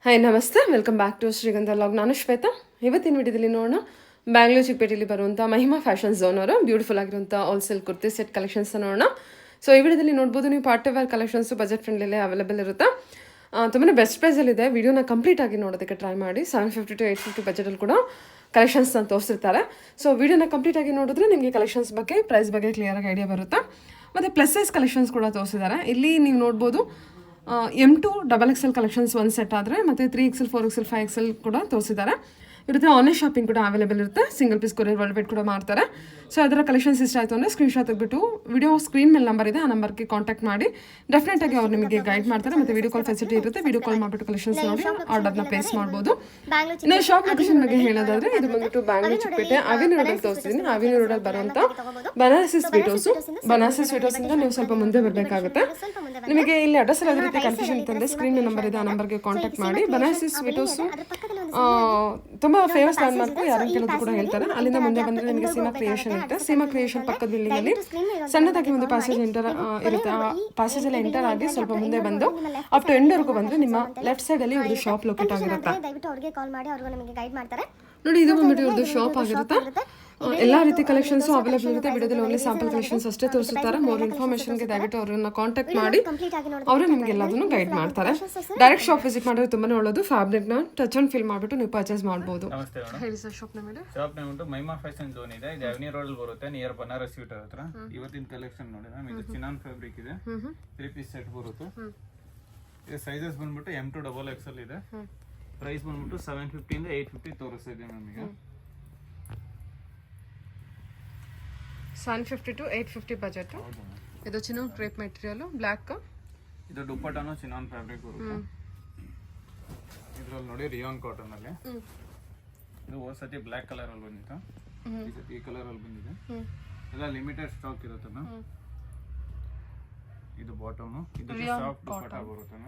Hi namaste, welcome back to Srigandha log. ನಾನು ಶ್ವೇತಾ. ಇವತ್ತಿನ ವಿಡಿಯೋದಲ್ಲಿ ನೋಡೋಣ ಬ್ಯಾಂಗ್ಳೂರು ಚಿಕ್ಕಪೇಟೆಯಲ್ಲಿ ಬರುವಂಥ ಮಹಿಮಾ ಫ್ಯಾಷನ್ ಝೋನ್ ಅವರು ಬ್ಯೂಟಿಫುಲ್ ಆಗಿರುವಂಥ ಹೋಲ್ಸೇಲ್ ಕುರ್ತಿ ಸೆಟ್ ಕಲೆಕ್ಷನ್ಸ್ ನೋಡೋಣ. ಸೊ ಈ ವಿಡಿಯೋದಲ್ಲಿ ನೋಡ್ಬೋದು ನೀವು party wear collections budget friendly available ಇರುತ್ತೆ. ತುಂಬಾ ಬೆಸ್ಟ್ ಪ್ರೈಸಲ್ಲಿದೆ. ವಿಡಿಯೋನ ಕಂಪ್ಲೀಟ್ ಆಗಿ ನೋಡೋದಕ್ಕೆ ಟ್ರೈ ಮಾಡಿ. 750 to 850 ಬಜೆಟಲ್ಲಿ ಕೂಡ ಕಲೆಕ್ಷನ್ಸ್ನ ತೋರಿಸಿರ್ತಾರೆ. ಸೊ ವಿಡಿಯೋನ ಕಂಪ್ಲೀಟ್ ಆಗಿ ನೋಡಿದ್ರೆ ನಿಮಗೆ ಕಲೆಕ್ಷನ್ಸ್ ಬಗ್ಗೆ ಪ್ರೈಸ್ ಬಗ್ಗೆ ಕ್ಲಿಯರಾಗಿ ಐಡಿಯಾ ಬರುತ್ತೆ. ಮತ್ತು ಪ್ಲಸ್ ಸೈಜ್ ಕಲೆಕ್ಷನ್ಸ್ ಕೂಡ ತೋರಿಸಿದ್ದಾರೆ. ಇಲ್ಲಿ ನೀವು ನೋಡ್ಬೋದು M2 XXL ಕಲೆಕ್ಷನ್ಸ್ ಒಂದು ಸೆಟ್ ಆದರೆ ಮತ್ತು 3XL 4XL 5XL ಕೂಡ ತೋರಿಸಿದ್ದಾರೆ. ಇರುತ್ತೆ. ಆನ್ಲೈನ್ ಶಾಪಿಂಗ್ ಕೂಡ ಅವೈಲೇಬಲ್ ಇರುತ್ತೆ. Single piece courier worldwide ಕೂಡ ಮಾಡ್ತಾರೆ. ಸೊ ಅದರ ಕಲೆಕ್ಷನ್ಸ್ ಇಷ್ಟ ಆಯಿತು ಅಂದರೆ ಸ್ಕ್ರೀನ್ಶಾಟ್ ತೆಗೆದುಬಿಟ್ಟು ವಿಡಿಯೋ ಸ್ಕ್ರೀನ್ ಮೇಲೆ ನಂಬರ್ ಇದೆ, ಆ ನಂಬರ್ಗೆ ಕಾಂಟ್ಯಾಕ್ಟ್ ಮಾಡಿ. ಡೆಫಿನೆಟಾಗಿ ಅವ್ರು ನಿಮಗೆ ಗೈಡ್ ಮಾಡ್ತಾರೆ. ಮತ್ತು ವಿಡಿಯೋ ಕಾಲ್ ಫೆಸಿಲಿಟಿ ಇರುತ್ತೆ. ವಿಡಿಯೋ ಕಾಲ್ ಮಾಡಿಬಿಟ್ಟು ಕಲೆಕ್ಷನ್ಸ್ ನೋಡಿ ಆರ್ಡರ್ನ ಪ್ಲೇಸ್ ಮಾಡ್ಬೋದು. ಇನ್ನು ಶಾಪ್ ಲೊಕೇಶನ್ ಬಗ್ಗೆ ಹೇಳೋದಾದರೆ ಇದು ಬಂದ್ಬಿಟ್ಟು ಬ್ಯಾಂಗ್ಳೂರು ಚಿಕ್ಕಪೇಟೆ ಅವಿನಿ ರೋಡಲ್ಲಿ ತೋರಿಸ್ತೀನಿ. ಅವಿನಿ ರೋಡಲ್ಲಿ ಬರುವಂಥ ಬನಾರಸಿ ಸ್ವೀಟೋಸು. ಬನಾರಸಿ ಸ್ವೀಟೋಸಿಂದ ನೀವು ಸ್ವಲ್ಪ ಮುಂದೆ ಬರಬೇಕಾಗುತ್ತೆ. ನಿಮಗೆ ಇಲ್ಲಿ ಅಡ್ರೆಸ್ ಯಾವುದೇ ರೀತಿ ಕನ್ಫ್ಯೂಷನ್ ಇತ್ತಂದರೆ ಸ್ಕ್ರೀನ್ ನಂಬರ್ ಇದೆ, ಆ ನಂಬರ್ಗೆ ಕಾಂಟ್ಯಾಕ್ಟ್ ಮಾಡಿ. ಬನಾರಸಿ ಸ್ವೀಟೋಸು ತುಂಬ ಫೇಮಸ್ ಲ್ಯಾಂಡ್ ಮಾರ್ಕು, ಯಾರನ್ನು ಕೇಳೋದು ಕೂಡ ಹೇಳ್ತಾರೆ. ಅಲ್ಲಿಂದ ಮುಂದೆ ಬಂದರೆ ನಿಮಗೆ ಸೀಮಾ ಕ್ರಿಯೇಷನ್ ಇರುತ್ತೆ. ಸೀಮಾ ಕ್ರಿಯೇಷನ್ ಪಕ್ಕದ ಬಿಲ್ಡಿಂಗಲ್ಲಿ ಸಣ್ಣದಾಗಿ ಒಂದು ಪ್ಯಾಸೇಜ್ ಎಂಟರ್ ಇರುತ್ತೆ. ಆ ಪ್ಯಾಸೇಜಲ್ಲಿ ಎಂಟರ್ ಆಗಿ ಸ್ವಲ್ಪ ಮುಂದೆ ಬಂದು ಅಪ್ ಟು ಎಂಡ್ವರೆಗೂ ಬಂದರೆ ನಿಮ್ಮ ಲೆಫ್ಟ್ ಸೈಡಲ್ಲಿ ಒಂದು ಶಾಪ್ ಲೊಕೇಟ್ ಆಗಿರುತ್ತೆ. ನೋಡಿ, ಇದು ಬಂದ್ಬಿಟ್ಟು ಇವ್ರದ್ದು ಶಾಪ್ ಆಗಿರುತ್ತೆ. ಎಲ್ಲ ರೀತಿ ಕಲೆಕ್ಷನ್ಸು ಅವೈಲೇಬಲ್ ಇರುತ್ತೆ. ವಿಡಿಯೋದಲ್ಲಿ ಓನ್ಲಿ ಸ್ಯಾಂಪಲ್ ಕಲೆಕ್ಷನ್ಸ್ ಅಷ್ಟೇ ತೋರಿಸುತ್ತಾರೆ. ಮೋರ್ ಇನ್ಫಾರ್ಮೇಷನ್ಗೆ ದಯವಿಟ್ಟು ಅವರನ್ನು ಕಾಂಟ್ಯಾಕ್ಟ್ ಮಾಡಿ. ಅವರು ನಿಮಗೆ ಎಲ್ಲದನ್ನು ಗೈಡ್ ಮಾಡ್ತಾರೆ. ಡೈರೆಕ್ಟ್ ಶಾಪ್ ವಿಸಿಟ್ ಮಾಡಿದ್ರೆ ತುಂಬಾನೇ ಒಳ್ಳೆಯದು. ಫ್ಯಾಬ್ರಿಕ್ನ ಟಚ್ ಅಂಡ್ ಫೀಲ್ ಮಾಡಿಬಿಟ್ಟು ನೀವು ಪರ್ಚೇಸ್ ಮಾಡಬಹುದು. ಹೇಳಿ ಸರ್, ಶಾಪ್ ನೇಮ್ ಉಂಟು ಮಹಿಮಾ ಫ್ಯಾಷನ್ ಝೋನ್ ಇದೆ. ಇದು ಅವನಿ ರೋಡ್ ಬರುತ್ತೆ, ನಿಯರ್ ಬನಾರಸ್ ಸ್ವೀಟ್ ಹತ್ರ. ಇವತ್ತಿನ ಕಲೆಕ್ಷನ್ ನೋಡಿ, ಇದು ಚಿನಾನ್ ಫ್ಯಾಬ್ರಿಕ್ ಇದೆ. 3 ಪೀಸ್ ಸೆಟ್ ಬರುತ್ತೆ. ಇದು ಸೈಜಸ್ ಬಂದ್ಬಿಟ್ಟು M2 XXL ಇದೆ. ಪ್ರೈಸ್ ಬಂದ್ಬಿಟ್ಟು 750 ಇಂದ 850 ತೋರಿಸ್ತಾ ಇದೆ ನಮಗೆ. 750 to 850 ಬಜೆಟ್. ಇದು ಚಿನಾನ್ ಕ್ರೇಪ್ ಮೆಟೀರಿಯಲ್, ಬ್ಲ್ಯಾಕ್. ಇದು ದುಪ್ಪಟ್ಟಾನು ಚಿನಾನ್ ಫ್ಯಾಬ್ರಿಕ್ ಬರುತ್ತೆ. ಇದ್ರಲ್ಲಿ ನೋಡಿ ರಿಯಾನ್ ಕಾಟನ್ ಅಲ್ಲಿ. ಇದು ಹೋದ ಸತಿ ಬ್ಲ್ಯಾಕ್ ಕಲರ್ ಅಲ್ಲಿ ಬಂದಿತ್ತು, ಈ ಸತಿ ಈ ಕಲರ್ ಅಲ್ಲಿ ಬಂದಿದೆ. ಎಲ್ಲ ಲಿಮಿಟೆಡ್ ಸ್ಟಾಕ್ ಇರುತ್ತೆ. ಇದು ಬಾಟಮ್, ಇದು ಸಾಫ್ಟ್ ದುಪ್ಪಟ್ಟ ಬರುತ್ತೆ,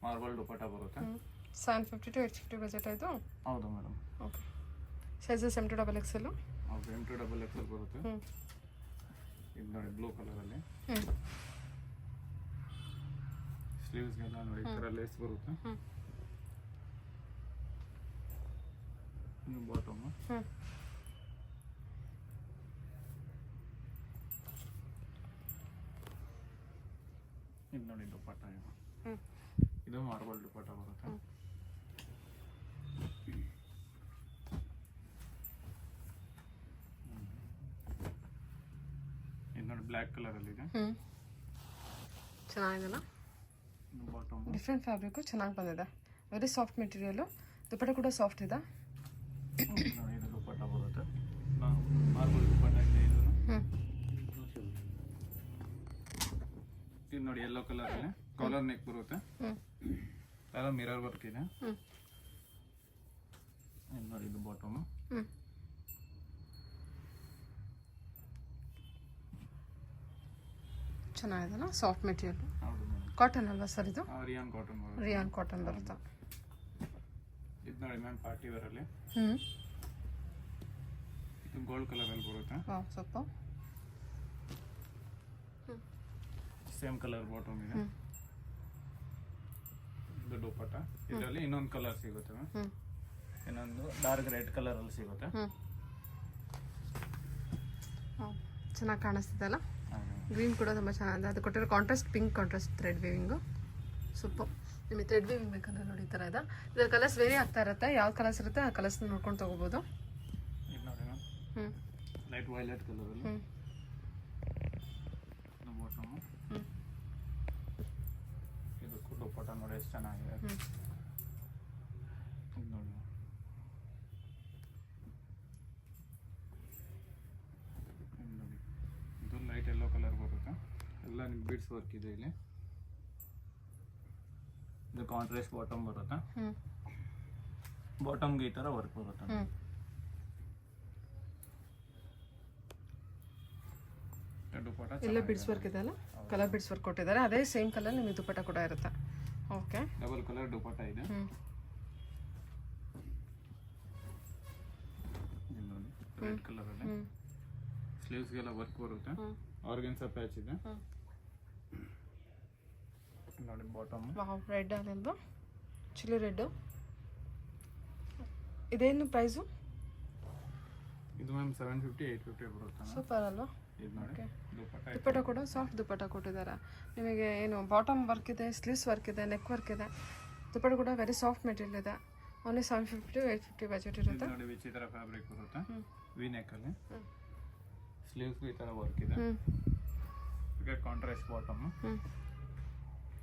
ಮಾರ್ಬಲ್ ದುಪ್ಪಟ್ಟ ಬರುತ್ತೆ. 750 to 850 ಬಜೆಟ್ ಆಯಿತು. ಹೌದು madam. Okay. Sizes M2 XXL. ಹೌದು, M2 XXL ಬರುತ್ತೆ. ಇದು ನೋಡಿ ಬ್ಲೂ ಕಲರ್ ಅಲ್ಲಿ. ಸ್ಲೀವ್ಸ್ಗೆಲ್ಲ ನೋಡಿ ಈ ಥರ ಲೇಸ್ ಬರುತ್ತೆ. ಇದು ಬಾಟಮ್. ಇದು ನೋಡಿ ದುಪ್ಪಟ್ಟ. ಇದು ಮಾರ್ಬಲ್ ದುಪ್ಪಟ್ಟ ಬರುತ್ತೆ. ಇದು ನೋಡಿ ಬ್ಲ್ಯಾಕ್ ಕಲರ್ ಅಲ್ಲಿ ಇದೆ. ಚೆನ್ನಾಗಿದೆಲ್ಲ. ಬಾಟಮ್ ಡಿಫ್ರೆಂಟ್ ಫ್ಯಾಬ್ರಿಕ್ ಚೆನ್ನಾಗಿ ಬಂದಿದೆ. Very soft material. ದುಪ್ಪಟ್ಟ ಕೂಡ ಸಾಫ್ಟ್ ಇದೆ. ಇದು ದುಪ್ಪಟ್ಟ ಬರುತ್ತೆ, ಮಾರ್ಬಲ್ ದುಪ್ಪಟ್ಟ ಇದೆ. ಇದು ನೋಡಿ ಯೆಲ್ಲೋ ಕಲರ್ ಅಲ್ಲಿ ಕಾಲರ್ ನೆಕ್ ಬರುತ್ತೆ. ಎಲ್ಲ ಮಿರರ್ ವರ್ಕ್ ಇದೆ. ನೋಡಿ ಇದು ಬಾಟಮ್. ಚೆನ್ನಾಗಿದೆಲ್ಲ. Soft material. ಹೌದು ಮೇಡಮ್. ಕಾಟನ್ ಅಲ್ವಾ ಸರ್ ಇದು? ರಿಯಾನ್ ಕಾಟನ್ ಬರುತ್ತೆ. ರಿಯಾನ್ ಕಾಟನ್ ಬರುತ್ತೆ. ಇದು ನೋಡಿ ಮ್ಯಾಮ್ ಪಾರ್ಟಿ ವೇರ್ ಅಲ್ಲಿ. ಇದು ಗೋಲ್ಡ್ ಕಲರ್ ಅಲ್ಲಿ ಬರುತ್ತೆ. ಸ್ವಲ್ಪ ಸೇಮ್ ಕಲರ್ ಬಾಟಮ್ ಇದೆ. ಇದು ದುಪ್ಪಟ್ಟ. ಇದರಲ್ಲಿ ಇನ್ನೊಂದು ಕಲರ್ ಸಿಗುತ್ತೆ, ಇನ್ನೊಂದು ಡಾರ್ಕ್ ರೆಡ್ ಕಲರ್ ಅಲ್ಲಿ ಸಿಗುತ್ತೆ. ಚೆನ್ನಾಗಿ ಕಾಣಿಸ್ತಿದೆ ಅಲ್ಲ. ಗ್ರೀನ್ ಕೂಡ ತುಂಬ ಚೆನ್ನಾಗಿದೆ. ಅದು ಕೊಟ್ಟಿರೋ contrast pink contrast thread weaving super. ನಿಮಗೆ ಥ್ರೆಡ್ ವೀವಿಂಗ್ ಬೇಕಂದ್ರೆ ನೋಡಿ ಈ ಥರ ಇದೆ. ಇದರ ಕಲರ್ಸ್ ವೇರಿ ಆಗ್ತಾ ಇರುತ್ತೆ. ಯಾವ ಕಲರ್ಸ್ ಇರುತ್ತೆ ಆ ಕಲರ್ಸ್ನ ನೋಡ್ಕೊಂಡು ತೊಗೋಬೋದು. ಇದು ನೋಡಿ ಲೈಟ್ ವೈಲೆಟ್ ಕಲರ್ ಅಲ್ಲಿ. ಇದು ಬಾಟಮ್. ಇದಕ್ಕೂ ದುಪ್ಪಟ್ಟ ನೋಡಿ ಎಷ್ಟು ಚೆನ್ನಾಗಿದೆ. ಇದು ನೋಡಿ ಇದು ಲೈಟ್ ಯೆಲ್ಲೋ ಕಲರ್ ಬರುತ್ತೆ. ಎಲ್ಲ ನಿಮ್ಗೆ ಬೀಡ್ಸ್ ವರ್ಕ್ ಇದೆ ಇಲ್ಲಿ. ಇದು ಕಾಂಟ್ರಾಸ್ಟ್ ಬಾಟಮ್ ಬರುತ್ತೆ. ಬಾಟಮ್ಗೆ ಈ ಥರ ವರ್ಕ್ ಬರುತ್ತೆ. ಎಲ್ಲ ಬಿಡ್ಸ್ ವರ್ಕ್ ಇದೆ ಅಲ್ಲ, ಕಲರ್ ಬಿಡ್ಸ್ ವರ್ಕ್ ಕೊಟ್ಟಿದ್ದಾರೆ. ಅದೇ ಸೇಮ್ ಕಲರ್ ನಿಮಗೆ ದುಪ್ಪಟ್ಟ ಕೂಡ ಇರುತ್ತೆ. ಓಕೆ. ಡಬಲ್ ಕಲರ್ ದುಪ್ಪಟ್ಟ ಇದೆ. ರೆಡ್ ಕಲರ್ ಅಲ್ಲಿ ಸ್ಲೀವ್ಸ್ಗೆಲ್ಲ ವರ್ಕ್ ಬರುತ್ತೆ. ಆರ್ಗನ್ಸಾ ಪ್ಯಾಚ್ ಇದೆ. ನೋಡಿ ಬಾಟಮ್ ರೆಡ್ ಅಲ್ವಾ ಚಿಲ್ಲಿ ರೆಡ್ಡು. ಇದೇನು ಪ್ರೈಸು? ಇದು ಮ್ಯಾಮ್ 750 850 ಬರುತ್ತೆ. ಸೂಪರ್ ಅಲ್ವಾ? ಇದು ನೋಡಿ ದುಪ್ಪಟ್ಟ ಕೂಡ ಸಾಫ್ಟ್ ದುಪ್ಪಟ್ಟ ಕೊಟ್ಟಿದ್ದಾರೆ ನಿಮಗೆ. ಏನು ಬಾಟಮ್ ವರ್ಕ್ ಇದೆ, ಸ್ಲೀವ್ಸ್ ವರ್ಕ್ ಇದೆ, ನೆಕ್ ವರ್ಕ್ ಇದೆ. ದುಪ್ಪಟ್ಟ ಕೂಡ ವೆರಿ ಸಾಫ್ಟ್ ಮೆಟೀರಿಯಲ್ ಇದೆ. ಓನ್ಲಿ 750 850 ಬಜೆಟ್ ಇರುತ್ತೆ. ನೋಡಿ ವಿಚಿತ್ರ ಫ್ಯಾಬ್ರಿಕ್ ಬರುತ್ತೆ, ವಿ ನೆಕ್ ಅಲ್ಲಿ. ಸ್ಲೀವ್ಸ್ ಈ ತರ ವರ್ಕ್ ಇದೆ. ಇದಕ್ಕೆ ಕಾಂಟ್ರಾಸ್ಟ್ ಬಾಟಮ್,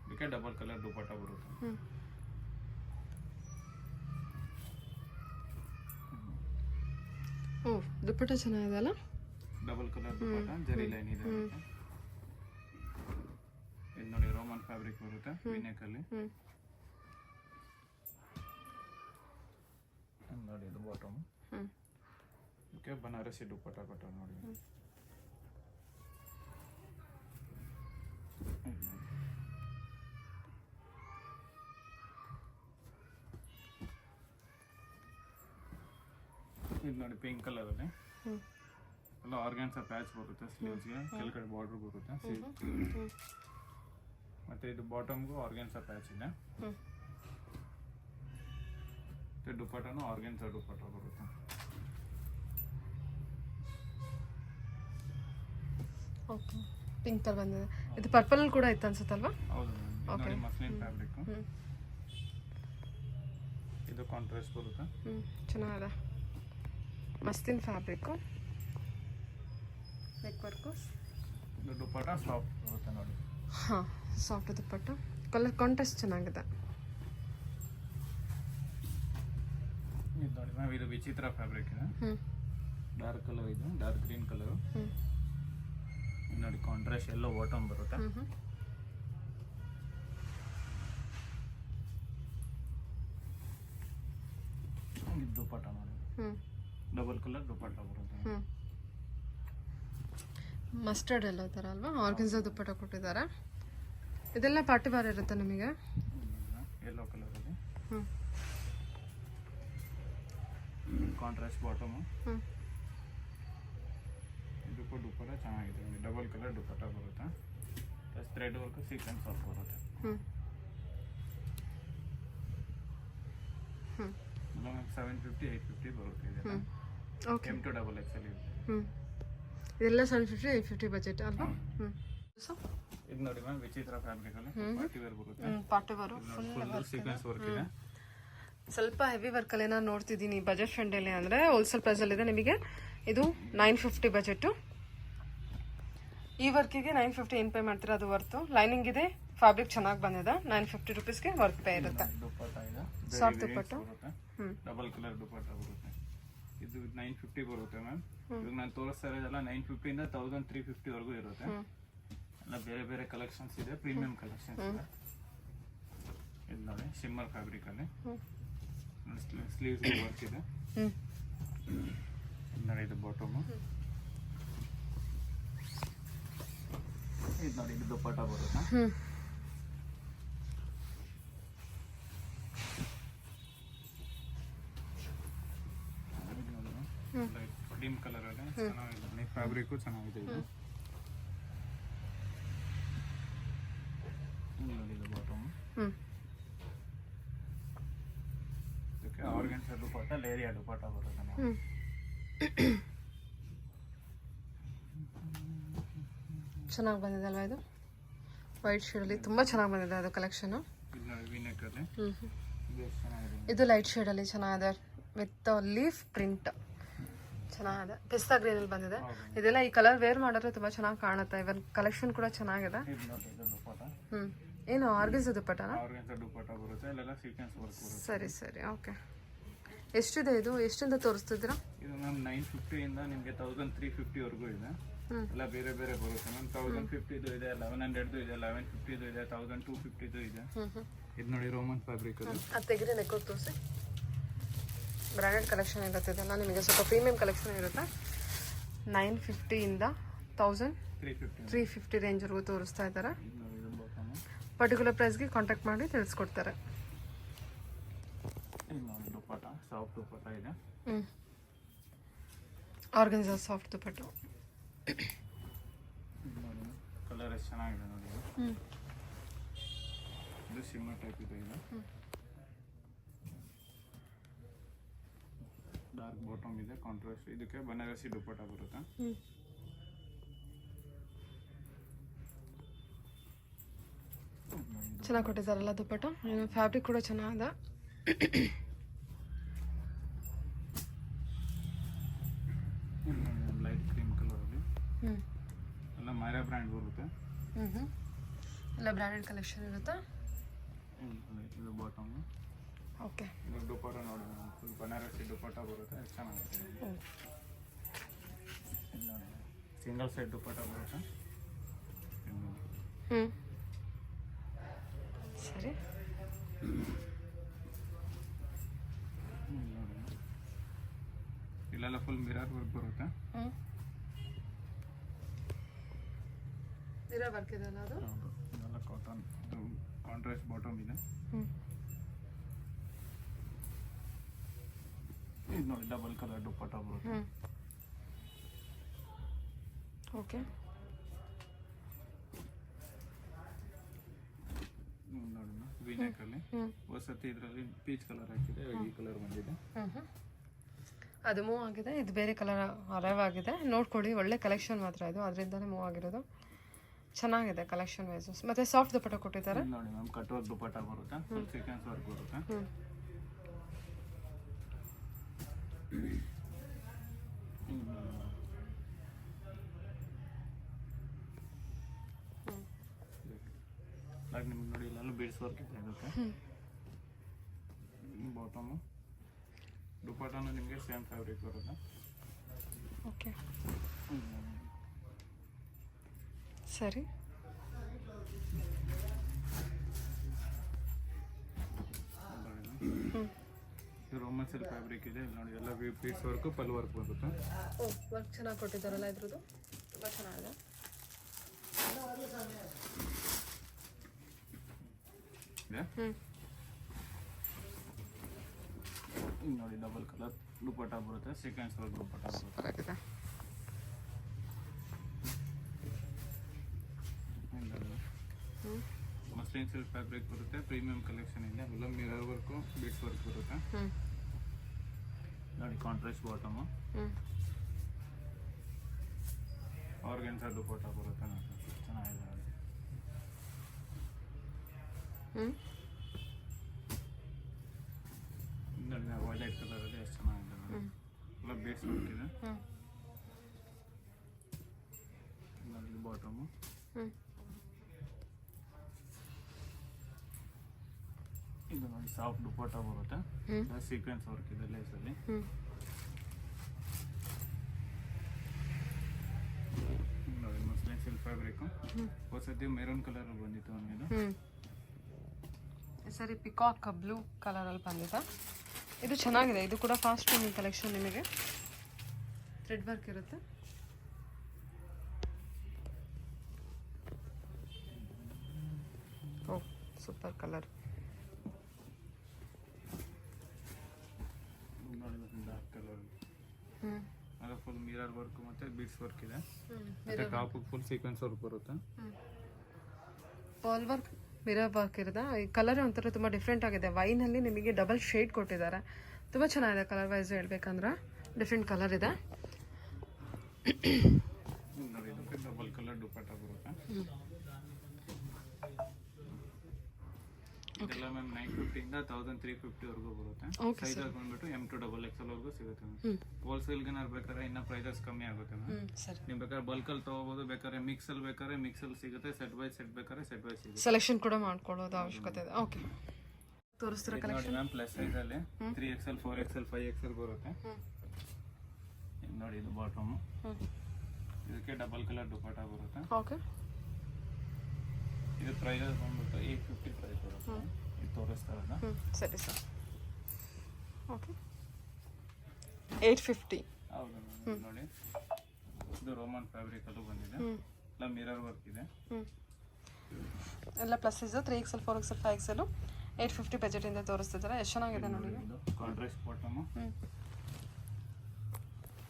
ಇದಕ್ಕೆ ಡಬಲ್ ಕಲರ್ ದುಪ್ಪಟ್ಟ ಬರುತ್ತೆ. ಓ ದುಪ್ಪಟ್ಟ ಚೆನ್ನಾಗಿದೆ ಅಲ್ಲ? ಡಬಲ್ ಕಲರ್ ದುಪ್ಪಟ್ಟ, ಜರಿ ಲೈನ್ ಇದೆ. ಇದು ನೋಡಿ ರೋಮನ್ ಫ್ಯಾಬ್ರಿಕ್ ಬರುತ್ತೆ, ವಿ ನೆಕ್ ಅಲ್ಲಿ. ನೋಡಿ ಇದು ಬಾಟಮ್, ಇದಕ್ಕೆ ಬನಾರಸಿ ದುಪ್ಪಟ್ಟ ಕೊಟ್ಟ ನೋಡಿ. ಇದು ನೋಡಿ ಪಿಂಕ್ ಕಲರ್ ಅಲ್ಲಿ ಎಲ್ಲ ಆರ್ಗಾನ್ಸಾ ಪ್ಯಾಚ್ ಬರುತ್ತೆ. ಸ್ಲೀವ್ಸ್ಗೆ ಕೆಳಗಡೆ ಬಾರ್ಡರ್ ಬರುತ್ತೆ. ಮತ್ತೆ ಇದು ಬಾಟಮ್ಗೂ ಆರ್ಗಾನ್ಸಾ ಪ್ಯಾಚ್ ಇದೆ. ದುಪ್ಪಟ್ಟನು ಆರ್ಗಾನ್ಸಾ ದುಪ್ಪಟ್ಟ ಬರುತ್ತೆ. ಓಕೆ, ಪಿಂಕ್ ಕಲರ್ ಬಂದಿದೆ. ಇದು ಪರ್ಪಲ್ ಅಲ್ಲಿ ಕೂಡ ಇತ್ತು ಅನ್ಸುತ್ತಲ್ವಾ? ಹೌದು ಮ್ಯಾಮ್. ನೋಡಿ ಮಸ್ಲಿನ್ ಫ್ಯಾಬ್ರಿಕ್. ಇದು ಕಾಂಟ್ರಾಸ್ಟ್ ಬರುತ್ತೆ. ಚೆನ್ನಾಗಿದೆ. Muslin fabric, neck work. ಇದು ದುಪ್ಪಟ್ಟ ಸಾಫ್ಟ್ ಬರುತ್ತೆ ನೋಡಿ. ಹಾಂ, ಸಾಫ್ಟ್ ದುಪ್ಪಟ್ಟ. ಕಲರ್ ಕಾಂಟ್ರಾಸ್ಟ್ ಚೆನ್ನಾಗಿದೆ. ಇದು ನೋಡಿ ಮ್ಯಾಮ್, ಇದು ವಿಚಿತ್ರ ಫ್ಯಾಬ್ರಿಕ್ ಇದೆ. ಡಾರ್ಕ್ ಕಲರ್ ಇದು, ಡಾರ್ಕ್ ಗ್ರೀನ್ ಕಲರ್. ನೋಡಿ ಕಾಂಟ್ರಾಸ್ಟ್ ಎಲ್ಲೋ ಬಾಟಮ್ ಬರುತ್ತೆ. ಇದು ದುಪ್ಪಟ್ಟ ನೋಡಿ, ಡಬಲ್ ಕಲರ್ ದುಪ್ಪಟ್ಟ ಬರುತ್ತೆ. ಮಸ್ಟರ್ಡ್ ಎಲ್ಲ ಥರ ಅಲ್ವಾ? ಆರ್ಗನ್ಸಾ ದುಪ್ಪಟ್ಟ ಕೊಟ್ಟಿದ್ದಾರೆ. ಇದೆಲ್ಲ ಪಾರ್ಟಿ ಬಾರ್ ಇರುತ್ತೆ ನಿಮಗೆ. ಯೆಲ್ಲೋ ಕಲರ್ ಅಲ್ಲಿ ಕಾಂಟ್ರಾಸ್ಟ್ ಬಾಟಮ್. ಇದಕ್ಕೂ ದುಪ್ಪಟ್ಟ ಚೆನ್ನಾಗಿದೆ. ಡಬಲ್ ಕಲರ್ ದುಪ್ಪಟ್ಟ ಬರುತ್ತೆ, plus thread work, sequence work ಬರುತ್ತೆ. 750 850 ಬರುತ್ತೆ. ಇದೆ ಓಕೆ, M2XXL ಇದೆ. ಇದೆಲ್ಲ 750 850 ಬಜೆಟ್ ಅಲ್ವಾ? ಇದು ನೋಡಿ ಮ್ಯಾಮ್, ವಿಚಿತ್ರ ಫ್ಯಾಬ್ರಿಕ್ ಅಲ್ಲಿ ಪಾರ್ಟಿ ವೇರ್ ಬರುತ್ತೆ. Party wear full sequence work ಇದೆ. ಸ್ವಲ್ಪ ಹೆವಿ ವರ್ಕಲ್ಲಿ ನಾನು ನೋಡ್ತಿದ್ದೀನಿ ಬಜೆಟ್ ಫ್ರೆಂಡಲ್ಲಿ. ಅಂದರೆ ಹೋಲ್ಸೇಲ್ ಪ್ರೈಸಲ್ಲಿದೆ ನಿಮಗೆ. ಇದು 950 ಬಜೆಟು. ಈ ವರ್ಕಿಗೆ 950 ಏನು ಪೇ ಮಾಡ್ತೀರಾ ಅದು ವರ್ತು. ಲೈನಿಂಗ್ ಇದೆ, ಫ್ಯಾಬ್ರಿಕ್ ಚೆನ್ನಾಗಿ ಬಂದಿದೆ. 950 ರುಪೀಸ್ಗೆ ವರ್ಕ್ ಪೇ ಇರುತ್ತೆ. ದುಪ್ಪಟ್ಟ ಇದೆ, ಸಾಫ್ಟ್ ದುಪ್ಪಟ್ಟ, ಡಬಲ್ ಕಲರ್ ದುಪ್ಪಟ್ಟ ಬರುತ್ತೆ. ಇದು 950 ಬರುತ್ತೆ ಮ್ಯಾಮ್. ಇವಾಗ ನಾನು ತೋರಿಸ್ತಾ ಇರೋದೆಲ್ಲ 950 ಇಂದ 1350 ವರೆಗೂ ಇರುತ್ತೆ. ಎಲ್ಲ ಬೇರೆ ಬೇರೆ ಕಲೆಕ್ಷನ್ಸ್ ಇದೆ, ಪ್ರೀಮಿಯಂ ಕಲೆಕ್ಷನ್ಸ್ ಇದೆ. ಇದು ನೋಡಿ ಶಿಮ್ಮರ್ ಫ್ಯಾಬ್ರಿಕ್ ಅಲ್ಲಿ ಸ್ಲೀವ್ಸ್ ವರ್ಕ್ ಇದೆ. ನೋಡಿ ಇದು ಬಾಟಮ್. ಇದು ನೋಡಿ ಇದು ದುಪ್ಪಟ್ಟ ಬರುತ್ತೆ. ಡಿಮ್ ಕಲರ್ ಅಲ್ಲಿ ಚೆನ್ನಾಗಿದೆ. ಫ್ಯಾಬ್ರಿಕ್ ಚೆನ್ನಾಗಿದೆ. ಇದು ನೋಡಿ ಇದು ಬಾಟಮ್. ಇದಕ್ಕೆ ಆರ್ಗನ್ಸಾ ದುಪ್ಪಟ್ಟ, ಲೇರಿಯಾ ದುಪ್ಪಟ್ಟ ಬರುತ್ತೆ ನಾವು. ಚೆನ್ನಾಗಿ ಬಂದಿದೆ ಅಲ್ವಾ? ಇದು ವೈಟ್ ಶೇಡಲ್ಲಿ ತುಂಬ ಚೆನ್ನಾಗಿ ಬಂದಿದೆ ಅದು ಕಲೆಕ್ಷನು. ಇದು ನೋಡಿ ವಿ ನೆಕ್ ಅಲ್ಲಿ ಚೆನ್ನಾಗಿದೆ. ಇದು ಲೈಟ್ ಶೇಡಲ್ಲಿ ಚೆನ್ನಾಗಿದೆ ವಿತ್ ಲೀಫ್ ಪ್ರಿಂಟ್. ಚೆನ್ನಾಗಿದೆ. ಪಿಸ್ತಾ ಗ್ರೀನಲ್ಲಿ ಬಂದಿದೆ. ಇದೆಲ್ಲ ಈ ಕಲರ್ ವೇರ್ ಮಾಡಿದ್ರೆ ತುಂಬ ಚೆನ್ನಾಗಿ ಕಾಣುತ್ತೆ. ಇವನ್ ಕಲೆಕ್ಷನ್ ಕೂಡ ಚೆನ್ನಾಗಿದೆ. ಏನು ಆರ್ಗನ್ಸಾ ದುಪ್ಪಟ್ಟನ? ಆರ್ಗನ್ಸಾ ದುಪ್ಪಟ್ಟ ಬರುತ್ತೆ, ಇಲ್ಲೆಲ್ಲ ಸೀಕ್ವೆನ್ಸ್ ವರ್ಕ್ ಬರುತ್ತೆ. ಸರಿ ಸರಿ, ಓಕೆ. ಎಷ್ಟಿದೆ ಇದು? ಎಷ್ಟಿಂದ ತೋರಿಸ್ತಿದ್ದೀರಾ? ಇದು ಮ್ಯಾಮ್ 950 ಇಂದ ನಿಮಗೆ 1350 ವರೆಗೂ ಇದೆ. ಎಲ್ಲ ಬೇರೆ ಬೇರೆ ಬರುತ್ತೆ ಮ್ಯಾಮ್. 1050 ಇದೆ, 1100 ಇದೆ, 1150 ಇದೆ, 1250 ಇದೆ. ಇದು ನೋಡಿ ರೋಮನ್ ಫ್ಯಾಬ್ರಿಕ್ ಅದು. ಅದು ತೆಗೆದ್ರೆ ನೆಕ್ಕೋಗಿ ತೋರಿಸಿ. ಬ್ರ್ಯಾಂಡೆಡ್ ಕಲೆಕ್ಷನ್ ಇರುತ್ತೆ ಇದೆಲ್ಲ. ನಿಮಗೆ ಸ್ವಲ್ಪ ಪ್ರೀಮಿಯಂ ಕಲೆಕ್ಷನ್ ಇರುತ್ತೆ. 950 ಇಂದ 1350 ರೇಂಜ್ವರೆಗೂ ತೋರಿಸ್ತಾ ಇದ್ದಾರೆ. ಪರ್ಟಿಕ್ಯುಲರ್ ಪ್ರೈಸ್ಗೆ ಕಾಂಟ್ಯಾಕ್ಟ್ ಮಾಡಿ ತಿಳಿಸ್ಕೊಡ್ತಾರೆ. ದುಪ್ಪಟ್ಟ ಸಾಫ್ಟ್ ದುಪ್ಪಟ್ಟ ಇದೆ. ಆರ್ಗನ್ಸಾ ಸಾಫ್ಟ್ ದುಪ್ಪಟ್ಟ. ಕಲರ್ ಎಷ್ಟು ಚೆನ್ನಾಗಿದೆ ನೋಡಿ. ಇದು ಶಿಮ್ಮರ್ ಟೈಪ್ ಇದೆ. ಇದು ಡಾರ್ಕ್ ಬಾಟಮ್ ಇದೆ ಕಾಂಟ್ರಾಸ್ಟ್. ಇದಕ್ಕೆ ಬನಾರಸಿ ದುಪ್ಪಟ್ಟ ಬರುತ್ತೆ. ಚೆನ್ನಾಗಿ ಕೊಟ್ಟಿದ್ದಾರಲ್ಲ ದುಪ್ಪಟ್ಟ, ಫ್ಯಾಬ್ರಿಕ್ ಕೂಡ ಚೆನ್ನಾಗಿದೆ. ಲೈಟ್ ಕ್ರೀಮ್ ಕಲರಲ್ಲಿ ಎಲ್ಲ ಮೈರಾ ಬ್ರ್ಯಾಂಡ್ ಬರುತ್ತೆ. ಎಲ್ಲ ಬ್ರ್ಯಾಂಡೆಡ್ ಕಲೆಕ್ಷನ್ ಇರುತ್ತೆ. ಇದು ಬಾಟಮ್. ಓಕೆ, ಇದು ದುಪ್ಪಟ್ಟ ನೋಡಿ, ಫುಲ್ ಬನಾರಸಿ ದುಪ್ಪಟ್ಟ ಬರುತ್ತೆ, ಚೆನ್ನಾಗಿದೆ. ಸಿಂಗಲ್ ಸೈಡ್ ದುಪ್ಪಟ್ಟ ಬರುತ್ತೆ. ಸರಿ. ಇಲ್ಲೆಲ್ಲ ಫುಲ್ ಮಿರರ್ ವರ್ಕ್ ಬರುತ್ತೆ. ಮಿರರ್ ವರ್ಕ್ ಇದೆಲ್ಲ ಅದು. ಹೌದು, ಇದೆಲ್ಲ ಕಾಟನ್. ಕಾಂಟ್ರಾಸ್ಟ್ ಬಾಟಮ್ ಇದೆ. ಇದು ನೋಡಿ ಡಬಲ್ ಕಲರ್ ದುಪ್ಪಟ್ಟ ಬರುತ್ತೆ. ಓಕೆ, ನೋಡಿ ವಿನೇಕಲ್ಲಿ ವಸತಿ ಇದರಲ್ಲಿ ಪೀಚ್ ಕಲರ್ ಹಾಕಿದೆ, ಈ ಕಲರ್ ಬಂದಿದೆ. ಅದು ಮೂವ್ ಆಗಿದೆ, ಇದು ಬೇರೆ ಕಲರ್ ಅರೈವ್ ಆಗಿದೆ. ನೋಡ್ಕೊಳ್ಳಿ, ಒಳ್ಳೆ ಕಲೆಕ್ಷನ್ ಮಾತ್ರ ಇದು, ಅದರಿಂದನೇ ಮೂವ್ ಆಗಿರೋದು. ಚೆನ್ನಾಗಿದೆ ಕಲೆಕ್ಷನ್ ವೈಸ್. ಮತ್ತೆ ಸಾಫ್ಟ್ ದುಪ್ಪಟ್ಟ ಕೊಟ್ಟಿದ್ದಾರೆ ನೋಡಿ ಮ್ಯಾಮ್, ಕಟ್ ವರ್ಕ್ ದುಪ್ಪಟ್ಟ ಬರುತ್ತೆ, ಫುಲ್ ಸೀಕ್ವೆನ್ಸ್ ವರ್ಕ್ ಬರುತ್ತೆ. ನಿಮ್ಗೆ ನೋಡಿ ಇಲ್ಲೆಲ್ಲ ಬೀಡ್ಸ್ ವರ್ಕ್ ಇದೆ ಇದಕ್ಕೆ. ಬಾಟಮು ದುಪ್ಪಟ್ಟನು ನಿಮಗೆ ಸೇಮ್ ಫ್ಯಾಬ್ರಿಕ್ ಬರುತ್ತೆ. ಓಕೆ, ಸರಿ. ಇದು ರೋಮನ್ ಸಿಲ್ಕ್ ಫ್ಯಾಬ್ರಿಕ್ ಇದೆ. ಇಲ್ಲಿ ನೋಡಿ ಎಲ್ಲ ಬೀಡ್ಸ್ ವರ್ಕು ಪಲ್ ವರ್ಕ್ ಬರುತ್ತೆ. ವರ್ಕ್ ಚೆನ್ನಾಗಿ ಕೊಟ್ಟಿದ್ದಾರಲ್ಲ ಇದ್ರದ್ದು, ತುಂಬ ಚೆನ್ನಾಗಿದೆ. ನೋಡಿ ಡಬಲ್ ಕಲರ್ ದುಪ್ಪಟ್ಟ ಬರುತ್ತೆ, ಸೀಕ್ವೆನ್ಸ್ ವರ್ಕ್ ದುಪ್ಪಟ್ಟ ಬರುತ್ತೆ. ಮಸ್ಲಿನ್ ಸಿಲ್ಕ್ ಫ್ಯಾಬ್ರಿಕ್ ಬರುತ್ತೆ, ಪ್ರೀಮಿಯಂ ಕಲೆಕ್ಷನ್ ಇದೆ. ಎಲ್ಲ ಮಿರರ್ ವರ್ಕು ಬೀಡ್ಸ್ ವರ್ಕ್ ಬರುತ್ತೆ. ನೋಡಿ ಕಾಂಟ್ರಾಸ್ಟ್ ಬಾಟಮು, ಆರ್ಗೆನ್ಸಾ ದುಪ್ಪಟ್ಟ ಬರುತ್ತೆ. ಚೆನ್ನಾಗಿದೆ. ನೋಡಿ ವೈಲೆಟ್ ಕಲರಲ್ಲಿ ಎಷ್ಟು ಚೆನ್ನಾಗಿದೆ. ಎಲ್ಲ ಬೀಡ್ಸ್ ವರ್ಕ್ ಇದೆ. ನೋಡಿ ಬಾಟಮು, ಇದು ನೋಡಿ ಸಾಫ್ಟ್ ದುಪ್ಪಟ್ಟ ಬರುತ್ತೆ, ಸೀಕ್ವೆನ್ಸ್ ವರ್ಕ್ ಇದೆ ಲೇಸಲ್ಲಿ. ನೋಡಿ ಮಸ್ಲಿನ್ ಸಿಲ್ಕ್ ಫ್ಯಾಬ್ರಿಕ್, ಹೊಸತಿ ಮೆರೂನ್ ಕಲರ್ ಬಂದಿತ್ತು ನಮಗೆ. ಸರಿ, ಪಿಕಾಕ್ ಬ್ಲೂ ಕಲರಲ್ಲಿ ಬಂದಿದೆ. ಇದು ಚೆನ್ನಾಗಿದೆ, ಇದು ಕೂಡ ಫಾಸ್ಟ್ ಮೂವಿಂಗ್ ಕಲೆಕ್ಷನ್. ನಿಮಗೆ ಥ್ರೆಡ್ ವರ್ಕ್ ಇರುತ್ತೆ. ಓ, ಸೂಪರ್ ಕಲರ್. ಡಾರ್ಕ್ ಕಲರ್, ಅದು ಫುಲ್ ಮಿರರ್ ವರ್ಕ್ ಮತ್ತೆ ಬೀಡ್ಸ್ ವರ್ಕ್ ಇದೆ. ಮತ್ತೆ ಟಾಪ್ ಫುಲ್ ಸೀಕ್ವೆನ್ಸ್ ವರ್ಕ್ ಬರುತ್ತೆ. ಪರ್ಲ್ ವರ್ಕ್, ಮಿರರ್ ವರ್ಕ್ ಇರೋದ. ಈ ಕಲರ್ ಒಂಥರ ತುಂಬ ಡಿಫ್ರೆಂಟ್ ಆಗಿದೆ. ವೈನಲ್ಲಿ ನಿಮಗೆ ಡಬಲ್ ಶೇಡ್ ಕೊಟ್ಟಿದ್ದಾರೆ, ತುಂಬ ಚೆನ್ನಾಗಿದೆ. ಕಲರ್ ವೈಸ್ ಹೇಳ್ಬೇಕಂದ್ರೆ ಡಿಫ್ರೆಂಟ್ ಕಲರ್ ಇದೆ. ನೋಡಿ ಇದಕ್ಕೆ ಡಬಲ್ ಕಲರ್ ದುಪ್ಪಟ್ಟ ಬರುತ್ತೆ. ಇದೆಲ್ಲ ಮ್ಯಾಮ್ 950 ಇಂದ 1350 ವರೆಗೂ ಬರುತ್ತೆ. ಸೈಜಸ್ ಬಂದ್ಬಿಟ್ಟು M2XXL ವರೆಗೂ ಸಿಗುತ್ತೆ. ಹೋಲ್ಸೇಲ್ಗೆ ಬೇಕಾದ್ರೆ ಇನ್ನ ಪ್ರೈಸಸ್ ಕಮ್ಮಿ ಆಗುತ್ತೆ ಮ್ಯಾಮ್. ನೀವು ಬೇಕಾದ್ರೆ ಬಲ್ಕಲ್ಲಿ ತಗೋಬಹುದು, ಬೇಕಾದ್ರೆ ಮಿಕ್ಸಲ್ಲಿ ಬೇಕಾದ್ರೆ ಮಿಕ್ಸಲ್ಲಿ ಸಿಗುತ್ತೆ, ಸೆಟ್ ಬೈ ಸೆಟ್ ಬೇಕಾದ್ರೆ ಸೆಟ್ ಬೈ ಸಿಗುತ್ತೆ. ಸೆಲೆಕ್ಷನ್ ಕೂಡ ಮಾಡ್ಕೊಳ್ಳೋದು ಅವಶ್ಯಕತೆ ಇದೆ. ಓಕೆ, ತೋರಿಸ್ತೀರಾ ಕಲೆಕ್ಷನ್? ನೋಡಿ ಮ್ಯಾಮ್, ಪ್ಲಸ್ ಸೈಜ್ ಅಲ್ಲಿ 3XL 4XL 5XL ಬರುತ್ತೆ. ನೋಡಿ ಇದು ಬಾಟಮ್, ಇದಕ್ಕೆ ಡಬಲ್ ಕಲರ್ ದುಪ್ಪಟ್ಟ ಬರುತ್ತೆ. ಓಕೆ, ಇದು ಪ್ರೈಸಸ್ ಬಂದ್ಬಿಟ್ಟು 850 ಪ್ರೈಸ್ ಬರುತ್ತೆ. ಇದು ತೋರಿಸ್ತಾರಲ್ಲ. ಸರಿ ಸರ್. ಓಕೆ, 850. ಹೌದು ಮ್ಯಾಮ್. ನೋಡಿ ಇದು ರೋಮನ್ ಫ್ಯಾಬ್ರಿಕ್ ಅಲ್ಲೂ ಬಂದಿದೆ, ಎಲ್ಲ ಮಿರರ್ ವರ್ಕ್ ಇದೆ. ಎಲ್ಲ plus size 3XL 4XL 5XL 850 budget ಇಂದ ತೋರಿಸ್ತಿದ್ದಾರೆ. ಎಷ್ಟು ಚೆನ್ನಾಗಿದೆ ನೋಡಿ. ಕಾಂಟ್ರಾಸ್ಟ್ ಬಾಟಮ್,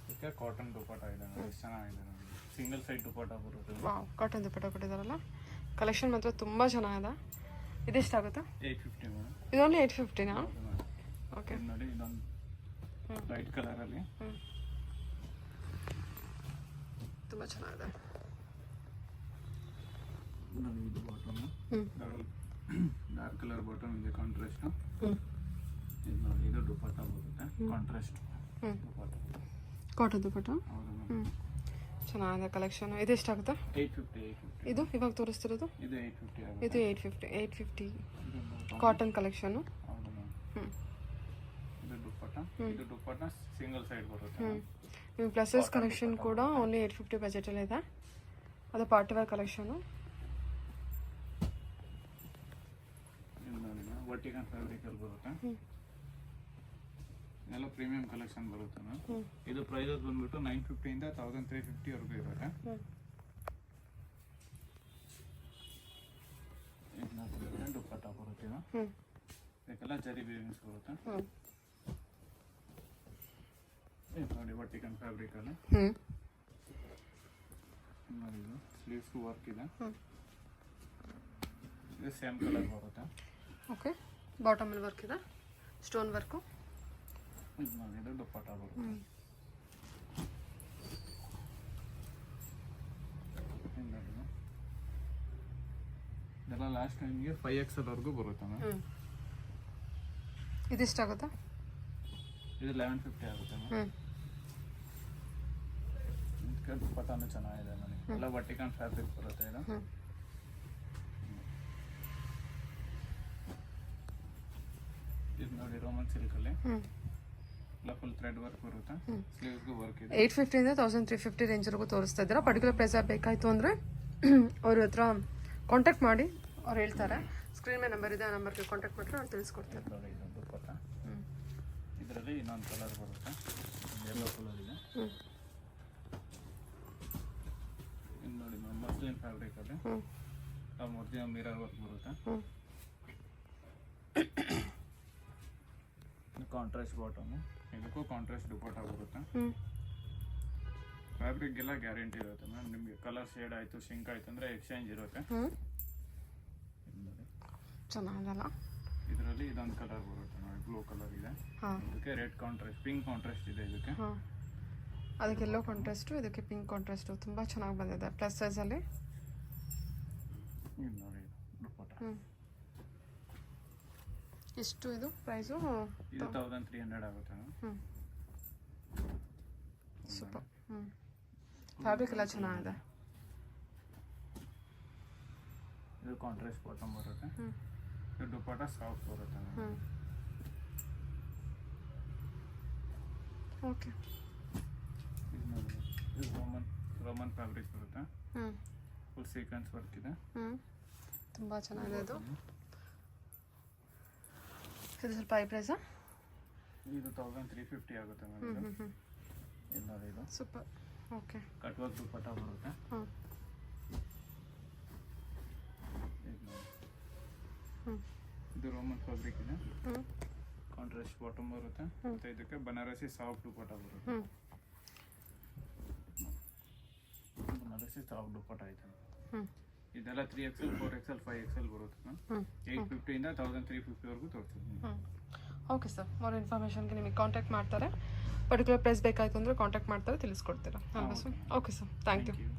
ಇದಕ್ಕೆ ಕಾಟನ್ ದುಪ್ಪಟ್ಟ ಇದೆ ನೋಡಿ, ಎಷ್ಟು ಚೆನ್ನಾಗಿದೆ ನೋಡಿ. ಸಿಂಗಲ್ ಸೈಡ್ ದುಪ್ಪಟ್ಟ ಬರುತ್ತೆ. ವಾವ್, ಕಾಟನ್ ದುಪ್ಪಟ್ಟ ಕೊಟ್ಟಿದ್ದಾರಲ್ಲ. ಕಲೆಕ್ಷನ್ ಮಾತ್ರ ತುಂಬ ಚೆನ್ನಾಗಿದೆ. ಇದೆಷ್ಟಾಗುತ್ತೆ? 850 ಮೇಡಮ್. ಇದು ಓನ್ಲಿ 850ನಾ? ಓಕೆ, ನೋಡಿ ಇದೊಂದು ಲೈಟ್ ಕಲರಲ್ಲಿ. ತುಂಬ ಚೆನ್ನಾಗಿದೆ. ನೋಡಿ ಇದು ಬಾಟಮ್ ಡಾರ್ಕ್ ಕಲರ್ ಬಾಟಮ್ ಇದೆ ಕಾಂಟ್ರಾಸ್ಟ್. ಇದು ನೋಡಿ ಇದು ದುಪಟ್ಟ ಬರುತ್ತೆ ಕಾಂಟ್ರಾಸ್ಟ್ ದುಪಟ್ಟ. ಕಾಟನ್ ದುಪಟ್ಟ. ಹೌದು ಚೆನ್ನಾಗಿದೆ ಕಲೆಕ್ಷನ್. ಇದು ಎಷ್ಟಾಗುತ್ತೆ? 850. ಇದು ಇವಾಗ ತೋರಿಸ್ತಿರೋದು ಇದು 850 ಆಗುತ್ತೆ. ಇದು 850 ಕಾಟನ್ ಕಲೆಕ್ಷನು. ಹೌದು ಮ್ಯಾಮ್. ಇದು ದುಪಟ್ಟ ಸಿಂಗಲ್ ಸೈಡ್ ಬರುತ್ತೆ. ನಿಮ್ಮ ಪ್ಲಸಸ್ ಕಲೆಕ್ಷನ್ ಕೂಡ ಓನ್ಲಿ 850 ಬಜೆಟಲ್ಲಿ ಇದೆ. ಅದು ಪಾರ್ಟಿ ವೇರ್ ಕಲೆಕ್ಷನು. ವರ್ಟಿಕಲ್ ಫ್ಯಾಬ್ರಿಕಲ್ಲಿ ಬರುತ್ತೆ. ಎಲ್ಲ ಪ್ರೀಮಿಯಂ ಕಲೆಕ್ಷನ್ ಬರುತ್ತೆ ಮ್ಯಾಮ್. ಇದು ಪ್ರೈಸಸ್ ಬಂದ್ಬಿಟ್ಟು 950 ಇಂದ 1350 ವರೆಗೂ ಇರುತ್ತೆ. ದುಪ್ಪಟ್ಟ ಬರುತ್ತೆ. ಇದಕ್ಕೆಲ್ಲ ಜರಿ ಬೀವಿಂಗ್ಸ್ ಬರುತ್ತೆ. ಇದು ನೋಡಿ ವರ್ಟಿಕಲ್ ಫ್ಯಾಬ್ರಿಕಲ್ಲಿ. ನೋಡಿ ಇದು ಸ್ಲೀವ್ಸ್ಗೂ ವರ್ಕ್ ಇದೆ. ಇದು ಸೇಮ್ ಕಲರ್ ಬರುತ್ತೆ. ಓಕೆ, ಬಾಟಮಲ್ಲಿ ವರ್ಕ್ ಇದೆ, ಸ್ಟೋನ್ ವರ್ಕು. ಇದು ನೋಡಿ ಇದು ದುಪ್ಪಟ್ಟ ಬರುತ್ತೆ. ಇದೆಲ್ಲ ಲಾಸ್ಟ್ ನಿಮಗೆ 5XL ವರೆಗೂ ಬರುತ್ತೆ ಮ್ಯಾಮ್. ಇದಿಷ್ಟಾಗುತ್ತಾ? ಇದು 1150 ಆಗುತ್ತೆ ಮ್ಯಾಮ್. ಇದಕ್ಕೆ ದುಪ್ಪಟ್ಟನೂ ಚೆನ್ನಾಗಿದೆ ನನಗೆ. ಎಲ್ಲ ವರ್ಟಿಕಲ್ ಫ್ಯಾಬ್ರಿಕ್ ಬರುತ್ತೆ ಇದು. ಇದು ನೋಡಿ ರೋಮನ್ ಸಿಲ್ಕಲ್ಲಿ ಎಲ್ಲ ಫುಲ್ ಥ್ರೆಡ್ ವರ್ಕ್ ಬರುತ್ತೆ. ಸ್ಲೀವ್ಸ್ಗೂ ವರ್ಕ್ ಇದೆ. 850 ಇಂದ 1350 ರೇಂಜ್ವರೆಗೂ ತೋರಿಸ್ತಾ ಇದ್ದೀರಾ. ಪರ್ಟಿಕ್ಯುಲರ್ ಪ್ರೈಸ್ ಬೇಕಾಯಿತು ಅಂದರೆ ಅವ್ರ ಹತ್ರ ಕಾಂಟ್ಯಾಕ್ಟ್ ಮಾಡಿ, ಅವ್ರು ಹೇಳ್ತಾರೆ. ಸ್ಕ್ರೀನ್ ಮೇಲೆ ನಂಬರ್ ಇದೆ, ಆ ನಂಬರ್ಗೆ ಕಾಂಟ್ಯಾಕ್ಟ್ ಮಾಡಿದ್ರೆ ಅವ್ರು ತಿಳಿಸ್ಕೊಡ್ತಾರೆ. ನೋಡಿ ಇದು ದುಪ್ಪಟ್ಟ. ಇದರಲ್ಲಿ ಇನ್ನೊಂದು ಕಲರ್ ಬರುತ್ತೆ, ಯೆಲ್ಲೋ ಕಲರ್ ಇದೆ. ಇದು ನೋಡಿ ಮಸ್ಲಿನ್ ಫ್ಯಾಬ್ರಿಕಲ್ಲಿ ಒರಿಜಿನಲ್ ಮಿರರ್ ವರ್ಕ್ ಬರುತ್ತೆ. ಕಾಂಟ್ರಾಸ್ಟ್ ಬಾಟಮು, ಇದಕ್ಕೂ ಕಾಂಟ್ರಾಸ್ಟ್ ದುಪ್ಪಟ್ಟ ಬರುತ್ತೆ. ಫ್ಯಾಬ್ರಿಕ್ ಎಲ್ಲ ಗ್ಯಾರಂಟಿ ಇರುತ್ತೆ ಮ್ಯಾಮ್. ನಿಮಗೆ ಕಲರ್ ಶೇಡ್ ಆಯಿತು, ಶಿಂಕ್ ಆಯಿತು ಅಂದರೆ ಎಕ್ಸ್ಚೇಂಜ್ ಇರುತ್ತೆ. ಚೆನ್ನಾಗಲ್ಲ. ಇದರಲ್ಲಿ ಇದೊಂದು ಕಲರ್ ಬರುತ್ತೆ ನೋಡಿ, ಬ್ಲೂ ಕಲರ್ ಇದೆ. ಇದಕ್ಕೆ ರೆಡ್ ಕಾಂಟ್ರಾಸ್ಟ್, ಪಿಂಕ್ ಕಾಂಟ್ರಾಸ್ಟ್ ಇದೆ ಇದಕ್ಕೆ. ಅದಕ್ಕೆ ಎಲ್ಲೋ ಕಾಂಟ್ರಾಸ್ಟು, ಇದಕ್ಕೆ ಪಿಂಕ್ ಕಾಂಟ್ರಾಸ್ಟು. ತುಂಬ ಚೆನ್ನಾಗಿ ಬಂದಿದೆ ಪ್ಲಸ್ ಸೈಜಲ್ಲಿ. ಇದು ನೋಡಿ ದುಪ್ಪಟ್ಟ. ಎಷ್ಟು ಇದು ಪ್ರೈಸು? ಇದು 1300 ಆಗುತ್ತೆ ಮ್ಯಾಮ್. ಸೂಪರ್. ಫ್ಯಾಬ್ರಿಕ್ ಎಲ್ಲ ಚೆನ್ನಾಗಿದೆ. ಇದು ಕಾಂಟ್ರಾಸ್ಟ್ ಬಾಟಮ್ ಬರುತ್ತೆ. ಇದು ದುಪ್ಪಟ್ಟ ಸಾಫ್ಟ್ ಬರುತ್ತೆ ಮ್ಯಾಮ್. ಓಕೆ, ಇದು ನೋಡಿ ಇದು ರೋಮನ್ ಫ್ಯಾಬ್ರಿಕ್ ಬರುತ್ತೆ. ಫುಲ್ ಸೀಕ್ವೆನ್ಸ್ ವರ್ಕ್ ಇದೆ. ತುಂಬ ಚೆನ್ನಾಗಿದೆ ಇದು. ಇದು ಸ್ವಲ್ಪ ಹೈ ಪ್ರೈಸಾ? ಇದು 1350 ಆಗುತ್ತೆ ಮ್ಯಾಮ್. ಇದು ನೋಡಿ ಇದು ಸೂಪರ್. ಓಕೆ, ಕಟ್ ವರ್ಕ್ ದುಪ್ಪಟ್ಟ ಬರುತ್ತೆ. ಇದು ರೋಮನ್ ಫ್ಯಾಬ್ರಿಕ್ ಇದೆ. ಕಾಂಟ್ರಾಸ್ಟ್ ಬಾಟಮ್ ಬರುತ್ತೆ. ಮತ್ತು ಇದಕ್ಕೆ ಬನಾರಸಿ ಸಾಫ್ಟ್ ದುಪ್ಪಟ್ಟ ಬರುತ್ತೆ. ಬನಾರಸಿ ಸಾಫ್ಟ್ ದುಪ್ಪಟ್ಟ ಐತೆ. ಇದೆಲ್ಲ 3XL 4XL 5XL ಬರುತ್ತೆ ಮ್ಯಾಮ್. 850 ಇಂದ 1350 ವರೆಗೂ ತೋರಿಸ್ತೀನಿ. ಓಕೆ ಸರ್, ಅವ್ರ ಇನ್ಫಾರ್ಮೇಷನ್ಗೆ ನಿಮಗೆ ಕಾಂಟ್ಯಾಕ್ಟ್ ಮಾಡ್ತಾರೆ. ಪರ್ಟಿಕ್ಯುಲರ್ ಪ್ರೈಸ್ ಬೇಕಾಯಿತು ಅಂದರೆ ಕಾಂಟ್ಯಾಕ್ಟ್ ಮಾಡ್ತಾರೆ, ತಿಳಿಸ್ಕೊಡ್ತೀರಾ ಅಲ್ವಾ sir? Okay sir, thank you.